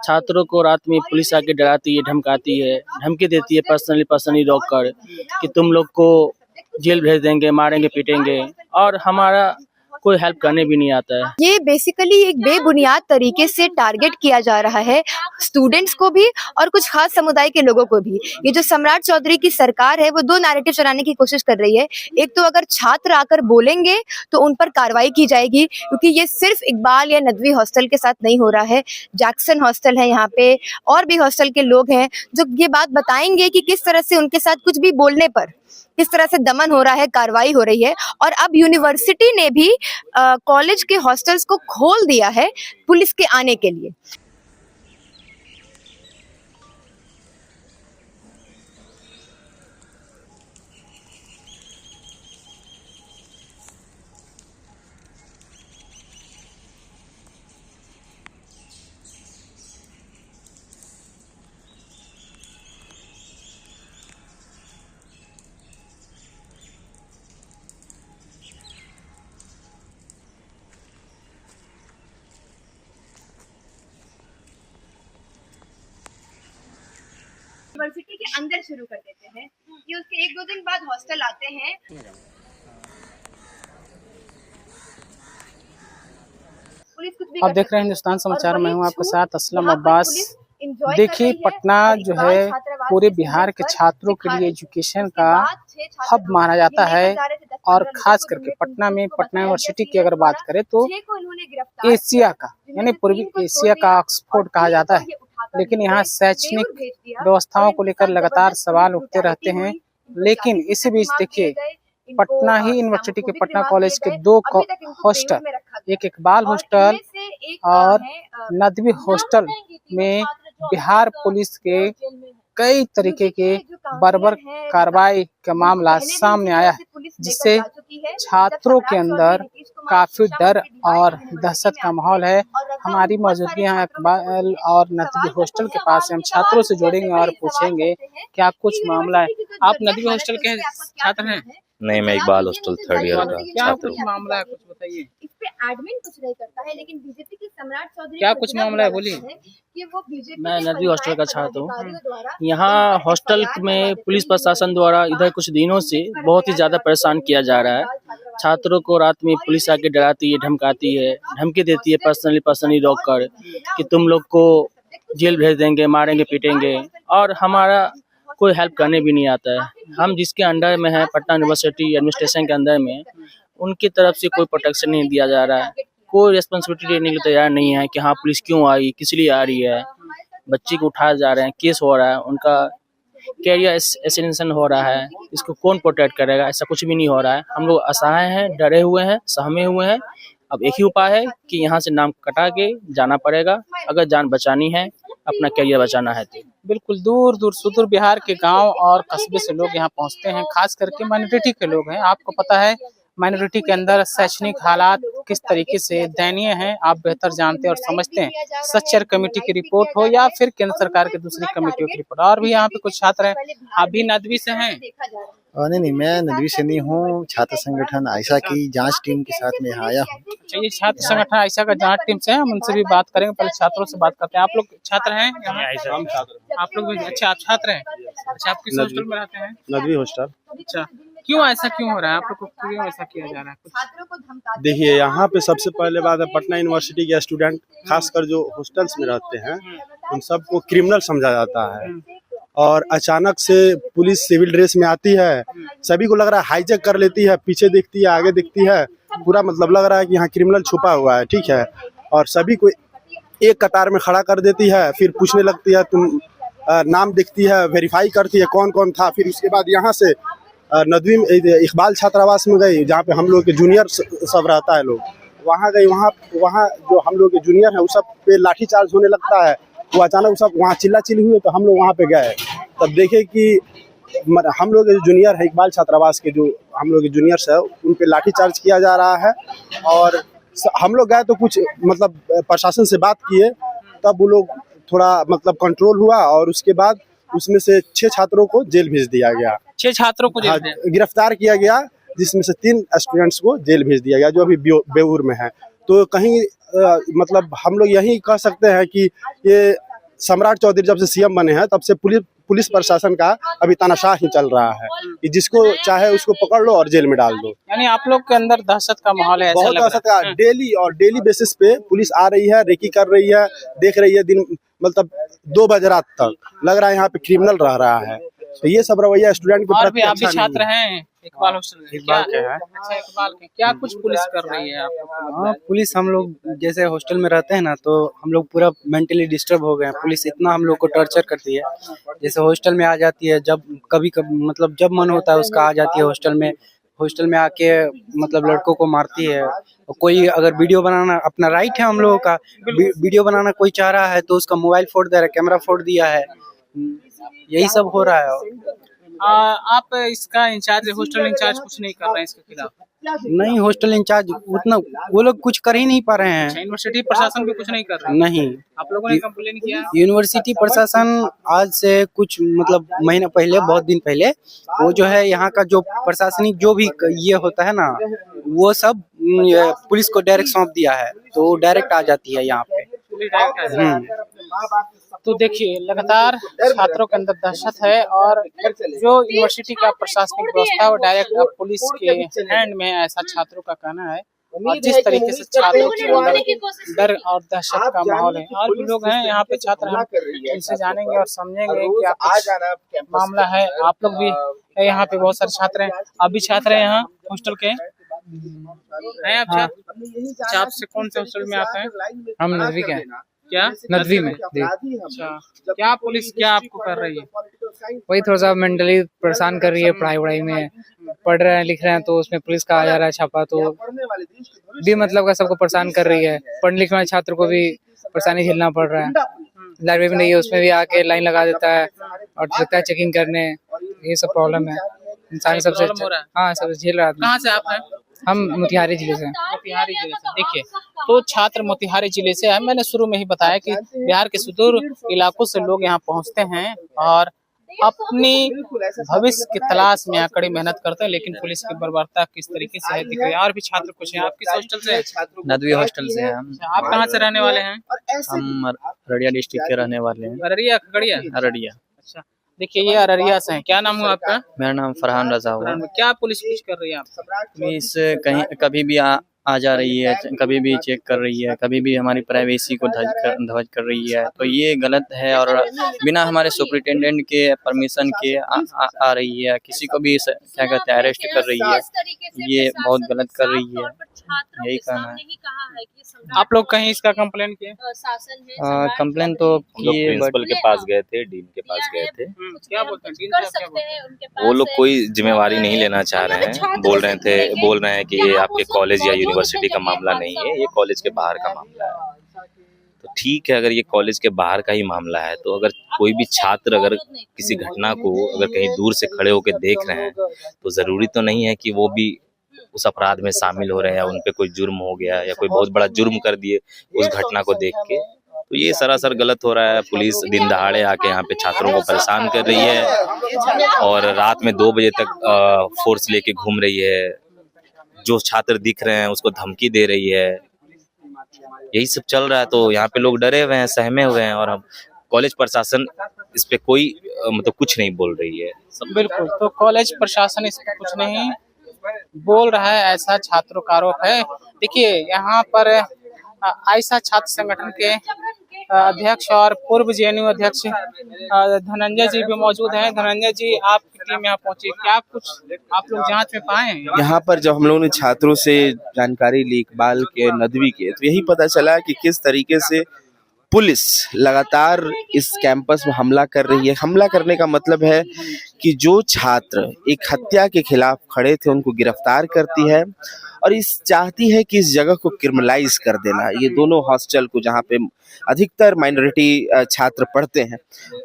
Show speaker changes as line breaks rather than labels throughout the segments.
छात्रों को रात में पुलिस आके डराती है, धमकाती है, धमकी देती है पर्सनली रोक कर कि तुम लोग को जेल भेज देंगे, मारेंगे, पीटेंगे, और हमारा कोई हेल्प करने भी नहीं आता है।
ये बेसिकली एक बेबुनियाद तरीके से टारगेट किया जा रहा है स्टूडेंट्स को भी और कुछ खास समुदाय के लोगों को भी। ये जो सम्राट चौधरी की सरकार है वो दो नैरेटिव चलाने की कोशिश कर रही है। एक तो अगर छात्र आकर बोलेंगे तो उन पर कार्रवाई की जाएगी, क्योंकि ये सिर्फ इकबाल या नदवी हॉस्टल के साथ नहीं हो रहा है। जैक्सन हॉस्टल है यहाँ पे, और भी हॉस्टल के लोग हैं जो ये बात बताएंगे कि किस तरह से उनके साथ कुछ भी बोलने पर किस तरह से दमन हो रहा है, कार्रवाई हो रही है। और अब यूनिवर्सिटी ने भी कॉलेज के हॉस्टल्स को खोल दिया है पुलिस के आने के लिए। यूनिवर्सिटी के अंदर शुरू कर देते हैं कि उसके 1-2 दिन बाद हॉस्टल आते हैं।
आप देख रहे हैं हिंदुस्तान समाचार, मैं हूं आपके साथ असलम अब्बास। देखिए, पटना जो है पूरे बिहार के छात्रों के लिए एजुकेशन का हब माना जाता है, और खास करके पटना में पटना यूनिवर्सिटी की अगर बात करें तो एशिया का यानी पूर्वी एशिया का ऑक्सफोर्ड कहा जाता है। लेकिन यहाँ शैक्षणिक व्यवस्थाओं को लेकर लगातार सवाल उठते रहते हैं। लेकिन इसी बीच देखिए, पटना ही यूनिवर्सिटी के पटना कॉलेज के 2 हॉस्टल, एक इकबाल हॉस्टल और नदवी हॉस्टल में बिहार पुलिस के कई तरीके के बर्बर कार्रवाई का मामला सामने आया है, जिससे छात्रों के अंदर काफी डर और दहशत का माहौल है। हमारी मौजूदगी यहाँ इकबाल और नदवी हॉस्टल के पास है। हम छात्रों से जुड़ेंगे और पूछेंगे क्या कुछ मामला है। आप नदवी हॉस्टल के छात्र हैं?
नहीं, मैं इकबाल हॉस्टल 3rd ईयर का
क्या
छात्र
कुछ
हूँ।
मामला है, कुछ बताइए।
इस पे एडमिन कुछ नहीं करता है, लेकिन बीजेपी के सम्राट चौधरी
क्या कुछ मामला है, बोलिए।
कि वो बीजेपी
मैं
के
नदवी हॉस्टल का
पंचायत
छात्र हूँ।
पदाधिकारियों द्वारा
यहाँ हॉस्टल में पुलिस प्रशासन द्वारा इधर कुछ दिनों से बहुत ही ज़्यादा परेशान किया जा रहा है। छात्रों को रात में पुलिस आके डराती है, धमकाती है, धमकी देती है पर्सनली रोक कर कि तुम लोग को जेल भेज देंगे, मारेंगे, पीटेंगे, और हमारा कोई हेल्प करने भी नहीं आता है। हम जिसके अंडर में है, पटना यूनिवर्सिटी एडमिनिस्ट्रेशन के अंदर में, उनकी तरफ से कोई प्रोटेक्शन नहीं दिया जा रहा है। कोई रिस्पॉन्सिबिलिटी लेने के लिए तैयार नहीं है कि हाँ पुलिस क्यों आई, किस लिए आ रही है। बच्चे को उठाए जा रहे हैं, केस हो रहा है, उनका कैरियर एसेसिनेशन हो रहा है, इसको कौन प्रोटेक्ट करेगा? ऐसा कुछ भी नहीं हो रहा है। हम लोग असहाय हैं, डरे हुए हैं, सहमे हुए हैं। अब एक ही उपाय है कि यहाँ से नाम कटा के जाना पड़ेगा, अगर जान बचानी है, अपना कैरियर बचाना है तो।
बिल्कुल दूर दूर सुदूर बिहार के गांव और कस्बे से लोग यहाँ पहुँचते हैं, खास करके माइनॉरिटी के लोग हैं। आपको पता है माइनॉरिटी के अंदर शैक्षणिक हालात किस तरीके से दयनीय हैं, आप बेहतर जानते और समझते हैं। सच्चर कमेटी की रिपोर्ट हो या फिर केंद्र सरकार की दूसरी कमेटियों की रिपोर्ट। और भी यहाँ पे कुछ छात्र हैं, आप भी नदवी से हैं?
नहीं, मैं नदवी से नहीं हूँ। छात्र संगठन आयशा की जांच टीम के साथ में यहाँ आया हूँ।
ये छात्र संगठन आयशा का जांच टीम से है, हम उनसे भी बात करेंगे। पहले छात्रों से बात करते हैं। आप लोग छात्र हैं? आप लोग भी? अच्छा, आप छात्र हैं। अच्छा, आप किस हॉस्टल में रहते हैं?
नदवी हॉस्टल।
अच्छा, क्यों ऐसा क्यों हो रहा है? आप लोग को क्यों ऐसा किया जा रहा है? कुछ
देखिए, यहाँ पे सबसे पहले बात है, पटना यूनिवर्सिटी के स्टूडेंट खासकर जो हॉस्टल्स में रहते हैं उन सबको क्रिमिनल समझा जाता है, और अचानक से पुलिस सिविल ड्रेस में आती है, सभी को लग रहा है हाईजैक कर लेती है, पीछे दिखती है, आगे दिखती है, पूरा मतलब लग रहा है कि यहाँ क्रिमिनल छुपा हुआ है, ठीक है। और सभी को एक कतार में खड़ा कर देती है, फिर पूछने लगती है, तुम नाम दिखती है, वेरीफाई करती है कौन कौन था। फिर उसके बाद यहाँ से नदवी इकबाल छात्रावास में गई, जहाँ पे हम लोग के जूनियर सब रहता है लोग, वहाँ गई। वहाँ जो हम लोग के जूनियर है उस सब पे लाठीचार्ज होने लगता है। वो अचानक सब वहाँ चिल्ला-चिल्ली हुई, तो हम लोग वहाँ पे गए। तब देखे कि हम लोग के जो जूनियर है इकबाल छात्रावास के, जो हम लोग के जूनियर्स है, उन पे लाठीचार्ज किया जा रहा है। और हम लोग गए तो कुछ मतलब प्रशासन से बात किए, तब वो लोग थोड़ा मतलब कंट्रोल हुआ, और उसके बाद उसमें से 6 छात्रों को जेल भेज दिया गया।
6 छात्रों को
गिरफ्तार किया गया, जिसमें से 3 स्टूडेंट्स को जेल भेज दिया गया, जो अभी बेऊर में है। तो कहीं मतलब हम लोग यही कह सकते हैं कि ये सम्राट चौधरी जब से सीएम बने हैं तब से पुलिस प्रशासन का अभी तानाशाह ही चल रहा है कि जिसको चाहे उसको पकड़ लो और जेल में डाल दो।
यानी आप लोग के अंदर दहशत का माहौल है, ऐसा
बहुत
लग रहा
दहशत का डेली बेसिस पे पुलिस आ रही है, रेकी कर रही है, देख रही है दिन मतलब 2 बजे रात तक। लग रहा है यहाँ पे क्रिमिनल रह रहा है। तो ये सब रवैया स्टूडेंट के
और
प्रति
भी आप भी
अच्छा नहीं
छात्र
है।
हैं इकबाल हॉस्टल में?
इकबाल के हैं।
अच्छा, इकबाल के क्या कुछ पुलिस कर रही है आप लोग को?
हाँ, पुलिस हम लोग जैसे हॉस्टल में रहते हैं ना, तो हम लोग पूरा मेंटली डिस्टर्ब हो गए हैं। पुलिस इतना हम लोग को टॉर्चर करती है। जैसे हॉस्टल में आ जाती है, जब कभी मतलब जब मन होता है उसका आ जाती है हॉस्टल में आके मतलब लड़कों को मारती है। कोई अगर वीडियो बनाना, अपना राइट है हम लोगों का, वीडियो बनाना कोई चाह रहा है तो उसका मोबाइल फोड़ दे रहा है, कैमरा फोड़ दिया है। यही सब हो रहा है।
आप इसका इंचार्ज, हॉस्टल इंचार्ज कुछ नहीं कर रहे हैं इसके खिलाफ?
नहीं, हॉस्टल इंचार्ज उतना वो लोग कुछ कर ही नहीं पा रहे हैं।
यूनिवर्सिटी प्रशासन भी कुछ नहीं कर रहा है?
नहीं,
आप लोगों ने कंप्लेन किया?
यूनिवर्सिटी प्रशासन आज से कुछ मतलब महीना पहले, बहुत दिन पहले, वो जो है यहाँ का जो प्रशासनिक जो भी ये होता है ना, वो सब पुलिस को डायरेक्ट सौंप दिया है, तो डायरेक्ट आ जाती है यहाँ पे।
तो देखिए, लगातार छात्रों के अंदर दहशत है और जो यूनिवर्सिटी का प्रशासनिक व्यवस्था वो डायरेक्ट अब पुलिस के हैंड में, ऐसा छात्रों का कहना है। और जिस तरीके से छात्रों के अंदर डर और दहशत का माहौल है, और भी लोग हैं यहाँ पे छात्र, हम इनसे जानेंगे और समझेंगे क्या कुछ मामला है। आप लोग भी यहाँ पे बहुत सारे छात्र हैं, आप भी छात्र हैं यहाँ हॉस्टल के हैं? आप छात्र? आपसे कौन से हॉस्टल में आप हैं?
हम नदवी के हैं।
क्या
नदवी में?
अच्छा, क्या पुलिस क्या आपको कर रही है?
वही थोड़ा सा मेंटली परेशान कर रही है। पढ़ाई में पढ़ रहे हैं, लिख रहे हैं, तो उसमें पुलिस का आ जा रहा है छापा, तो भी मतलब का सबको परेशान कर रही है। पढ़ने लिखने वाले छात्र को भी परेशानी झेलना पड़ रहा है। लाइब्रेरी में नहीं है, उसमें भी आके लाइन लगा देता है और लगता है चेकिंग करने। ये सब प्रॉब्लम है इंसान सबसे। हाँ, सब झेल रहा है।
कहाँ से आप हैं?
हम मोतिहारी जिले से हैं।
मोतिहारी जिले से। देखिए, तो छात्र मोतिहारी जिले से है। मैंने शुरू में ही बताया कि बिहार के सुदूर इलाकों से लोग यहाँ पहुँचते हैं और अपनी भविष्य की तलाश में यहाँ कड़ी मेहनत करते हैं, लेकिन पुलिस की बर्बरता किस तरीके से है दिख रही है। और भी छात्र कुछ हैं। आप किस हॉस्टल से हैं?
नदवी हॉस्टल से हैं हम।
आप कहाँ से रहने वाले हैं?
हम अररिया डिस्ट्रिक्ट के रहने वाले हैं।
अररिया, खगड़िया?
अररिया।
अच्छा, देखिए ये अररिया से हैं। क्या नाम हुआ आपका?
मेरा नाम फरहान रजा हुआ।
क्या पुलिस कुछ कर रही है आपसे?
पुलिस कहीं कभी भी आ जा रही है, कभी भी चेक कर रही है, कभी भी हमारी प्राइवेसी को ध्वज कर रही है, तो ये गलत है। और बिना हमारे सुपरिटेंडेंट के परमिशन के आ रही है, किसी को भी क्या कहते हैं अरेस्ट कर रही है, ये बहुत गलत कर रही है। यही कहना है।
आप लोग कहीं इसका कंप्लेन किए?
कंप्लेन तो किए,
प्रिंसिपल के पास गए थे, डीन के पास गए थे।
क्या बोलते हैं? डीन साहब क्या बोलते हैं?
वो लोग कोई जिम्मेवारी नहीं लेना चाह रहे हैं। बोल रहे हैं कि ये आपके कॉलेज या यूनिवर्सिटी का मामला नहीं है, ये कॉलेज के बाहर का मामला है। तो ठीक है, अगर ये कॉलेज के बाहर का ही मामला है, तो अगर कोई भी छात्र अगर किसी घटना को अगर कहीं दूर से खड़े होकर देख रहे हैं, तो ज़रूरी तो नहीं है कि वो भी उस अपराध में शामिल हो रहे हैं या उन पे कोई जुर्म हो गया या कोई बहुत बड़ा जुर्म कर दिए उस घटना को देख के। तो ये सरासर गलत हो रहा है। पुलिस दिन दहाड़े आके यहाँ पे छात्रों को परेशान कर रही है और रात में 2 बजे तक फोर्स लेके घूम रही है। जो छात्र दिख रहे हैं उसको धमकी दे रही है। यही सब चल रहा है। तो यहाँ पे लोग डरे हुए हैं, सहमे हुए हैं, और हम कॉलेज प्रशासन इस पे कोई मतलब कुछ नहीं बोल रही है।
बिल्कुल, तो कॉलेज प्रशासन इस पे कुछ नहीं बोल रहा है, ऐसा छात्रों का आरोप है। देखिए, यहाँ पर आयशा छात्र संगठन के अध्यक्ष और पूर्व जेएनयू अध्यक्ष धनंजय जी भी मौजूद हैं। धनंजय जी, आपकी टीम यहाँ पहुंची, क्या कुछ आप लोग जांच में पाए हैं?
यहाँ पर जब हम लोगों ने छात्रों से जानकारी ली, इकबाल के, नदवी के, तो यही पता चला कि किस तरीके से पुलिस लगातार इस कैंपस में हमला कर रही है। हमला करने का मतलब है कि जो छात्र एक हत्या के खिलाफ खड़े थे उनको गिरफ्तार करती है और इस चाहती है कि इस जगह को क्रिमिनलाइज कर देना, ये दोनों हॉस्टल को जहाँ पे अधिकतर माइनॉरिटी छात्र पढ़ते हैं।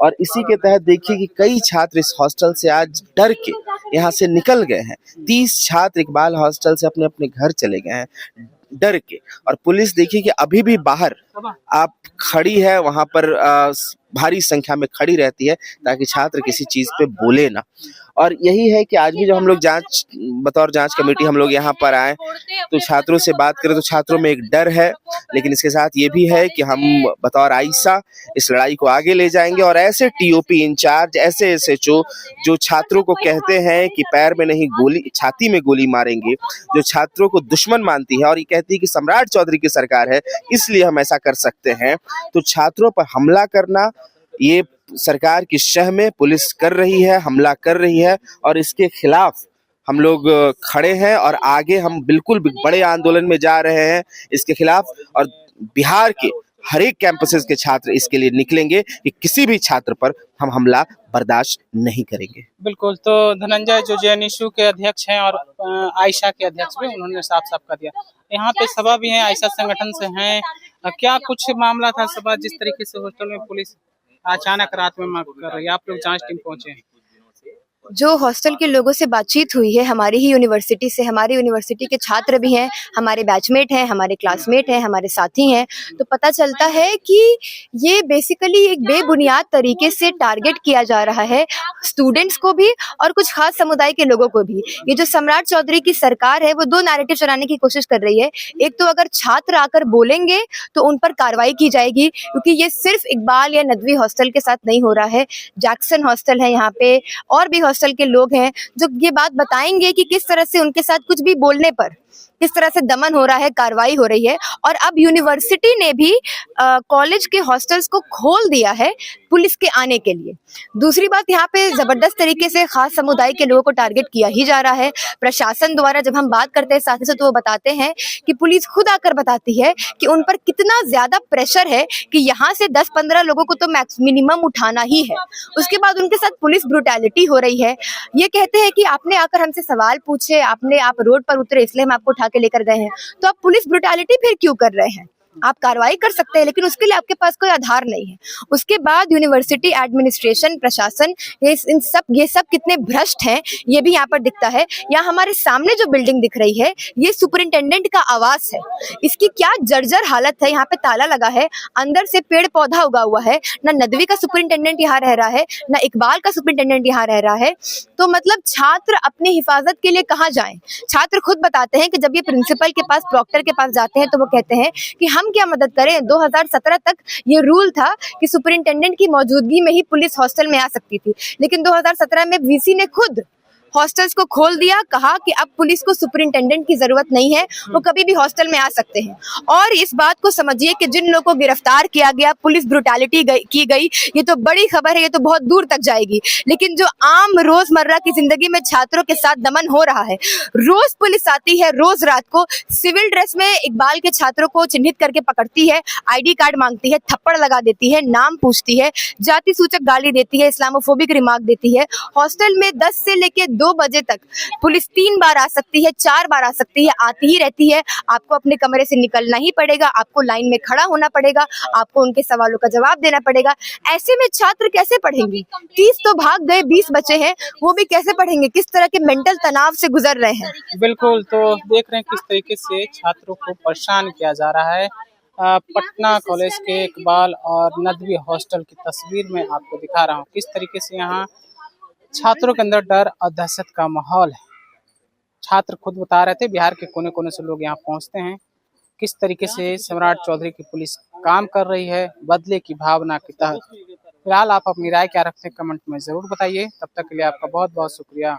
और इसी के तहत देखिए कि कई छात्र इस हॉस्टल से आज डर के यहाँ से निकल गए हैं। 30 छात्र इकबाल हॉस्टल से अपने अपने घर चले गए हैं डर के। और पुलिस देखिए कि अभी भी बाहर आप खड़ी है, वहां पर भारी संख्या में खड़ी रहती है ताकि छात्र किसी चीज पे बोले ना। और यही है कि आज भी जब हम लोग बतौर जांच कमेटी हम लोग यहाँ पर आए तो छात्रों से बात करें तो छात्रों में एक डर है, लेकिन इसके साथ ये भी है कि हम बतौर आइसा इस लड़ाई को आगे ले जाएंगे और ऐसे टीओपी इंचार्ज, ऐसे एसएचओ जो छात्रों को कहते हैं कि पैर में नहीं गोली छाती में गोली मारेंगे, जो छात्रों को दुश्मन मानती है और ये कहती है कि सम्राट चौधरी की सरकार है इसलिए हम ऐसा कर सकते हैं, तो छात्रों पर हमला करना ये सरकार की शह में पुलिस कर रही है, हमला कर रही है और इसके खिलाफ हम लोग खड़े हैं और आगे हम बिल्कुल बड़े आंदोलन में जा रहे हैं इसके खिलाफ। और बिहार के हर एक कैंपसेस के छात्र इसके लिए निकलेंगे कि किसी भी छात्र पर हम हमला बर्दाश्त नहीं करेंगे।
बिल्कुल, तो धनंजय जो जेएनयू के अध्यक्ष हैं और आयशा के अध्यक्ष भी, उन्होंने साफ साफ कर दिया। यहाँ पे सभा भी है, आयशा संगठन से हैं, क्या कुछ मामला था सभा जिस तरीके से हॉस्टल में पुलिस अचानक रात में मार कर रही है, आप लोग जांच टीम पहुंचे हैं?
जो हॉस्टल के लोगों से बातचीत हुई है हमारी ही यूनिवर्सिटी से, हमारी यूनिवर्सिटी के छात्र भी हैं, हमारे बैचमेट हैं, हमारे क्लासमेट हैं, हमारे साथी हैं, तो पता चलता है कि ये बेसिकली एक बेबुनियाद तरीके से टारगेट किया जा रहा है स्टूडेंट्स को भी और कुछ खास समुदाय के लोगों को भी। ये जो सम्राट चौधरी की सरकार है वो दो नैरेटिव चलाने की कोशिश कर रही है। एक तो अगर छात्र आकर बोलेंगे तो उन पर कार्रवाई की जाएगी, क्योंकि ये सिर्फ इकबाल या नदवी हॉस्टल के साथ नहीं हो रहा है, जैक्सन हॉस्टल है यहाँ पे, और भी हॉस्टल के लोग हैं जो ये बात बताएंगे कि किस तरह से उनके साथ कुछ भी बोलने पर किस तरह से दमन हो रहा है, कार्रवाई हो रही है। और अब यूनिवर्सिटी ने भी कॉलेज के हॉस्टल्स को खोल दिया है पुलिस के आने के लिए। दूसरी बात, यहाँ पे जबरदस्त तरीके से खास समुदाय के लोगों को टारगेट किया ही जा रहा है प्रशासन द्वारा। जब हम बात करते हैं साथी से तो वो बताते हैं कि पुलिस खुद आकर बताती है कि उन पर कितना ज्यादा प्रेशर है कि यहाँ से 10-15 लोगों को तो मिनिमम उठाना ही है। उसके बाद उनके साथ पुलिस ब्रुटैलिटी हो रही है। ये कहते हैं कि आपने आकर हमसे सवाल पूछे, आप रोड पर उतरे इसलिए हम आपको उठा के लेकर गए हैं, तो आप पुलिस ब्रुटैलिटी फिर क्यों कर रहे हैं? आप कार्रवाई कर सकते हैं लेकिन उसके लिए आपके पास कोई आधार नहीं है। उसके बाद यूनिवर्सिटी एडमिनिस्ट्रेशन, प्रशासन, ये सब कितने भ्रष्ट हैं ये भी यहाँ पर दिखता है। यहाँ हमारे सामने जो बिल्डिंग दिख रही है ये सुपरिंटेंडेंट का आवास है। इसकी क्या जर्जर हालत है, यहाँ पे ताला लगा है, अंदर से पेड़ पौधा उगा हुआ है, ना नदवी का सुपरिंटेंडेंट यहाँ रह रहा है, ना इकबाल का सुपरिंटेंडेंट यहाँ रह रहा है। तो मतलब छात्र अपनी हिफाजत के लिए कहाँ जाएं? छात्र खुद बताते हैं कि जब ये प्रिंसिपल के पास, प्रॉक्टर के पास जाते हैं तो वो कहते हैं कि हम क्या मदद करें। 2017 तक ये रूल था कि सुपरिंटेंडेंट की मौजूदगी में ही पुलिस हॉस्टल में आ सकती थी, लेकिन 2017 में वीसी ने खुद हॉस्टल्स को खोल दिया, कहा कि अब पुलिस को सुपरिंटेंडेंट की जरूरत नहीं है, वो कभी भी हॉस्टल में आ सकते हैं। और इस बात को समझिए कि जिन लोगों को गिरफ्तार किया गया, पुलिस ब्रुटैलिटी की गई, ये तो बड़ी खबर है, ये तो बहुत दूर तक जाएगी। लेकिन जो आम रोजमर्रा की जिंदगी में छात्रों के साथ दमन हो रहा है, रोज पुलिस आती है, रोज रात को सिविल ड्रेस में इकबाल के छात्रों को चिन्हित करके पकड़ती है, ID कार्ड मांगती है, थप्पड़ लगा देती है, नाम पूछती है, जाति सूचक गाली देती है, इस्लामोफोबिक रिमार्क देती है। हॉस्टल में 10 से लेके 2 बजे तक पुलिस 3 बार आ सकती है, 4 बार आ सकती है, आती ही रहती है। आपको अपने कमरे से निकलना ही पड़ेगा, आपको लाइन में खड़ा होना पड़ेगा, आपको उनके सवालों का जवाब देना पड़ेगा। ऐसे में छात्र कैसे पढ़ेंगे? 30 तो भाग गए, 20 बचे हैं, वो भी कैसे पढ़ेंगे? किस तरह के मेंटल तनाव से गुजर रहे हैं।
बिल्कुल, तो देख रहे हैं किस तरीके से छात्रों को परेशान किया जा रहा है। पटना कॉलेज के इकबाल और नदवी हॉस्टल की तस्वीर में आपको दिखा रहा हूँ किस तरीके से यहाँ छात्रों के अंदर डर और दहशत का माहौल है। छात्र खुद बता रहे थे, बिहार के कोने कोने से लोग यहाँ पहुँचते हैं, किस तरीके से सम्राट चौधरी की पुलिस काम कर रही है बदले की भावना के तहत। फिलहाल आप अपनी राय क्या रखते हैं कमेंट में जरूर बताइए। तब तक के लिए आपका बहुत बहुत शुक्रिया।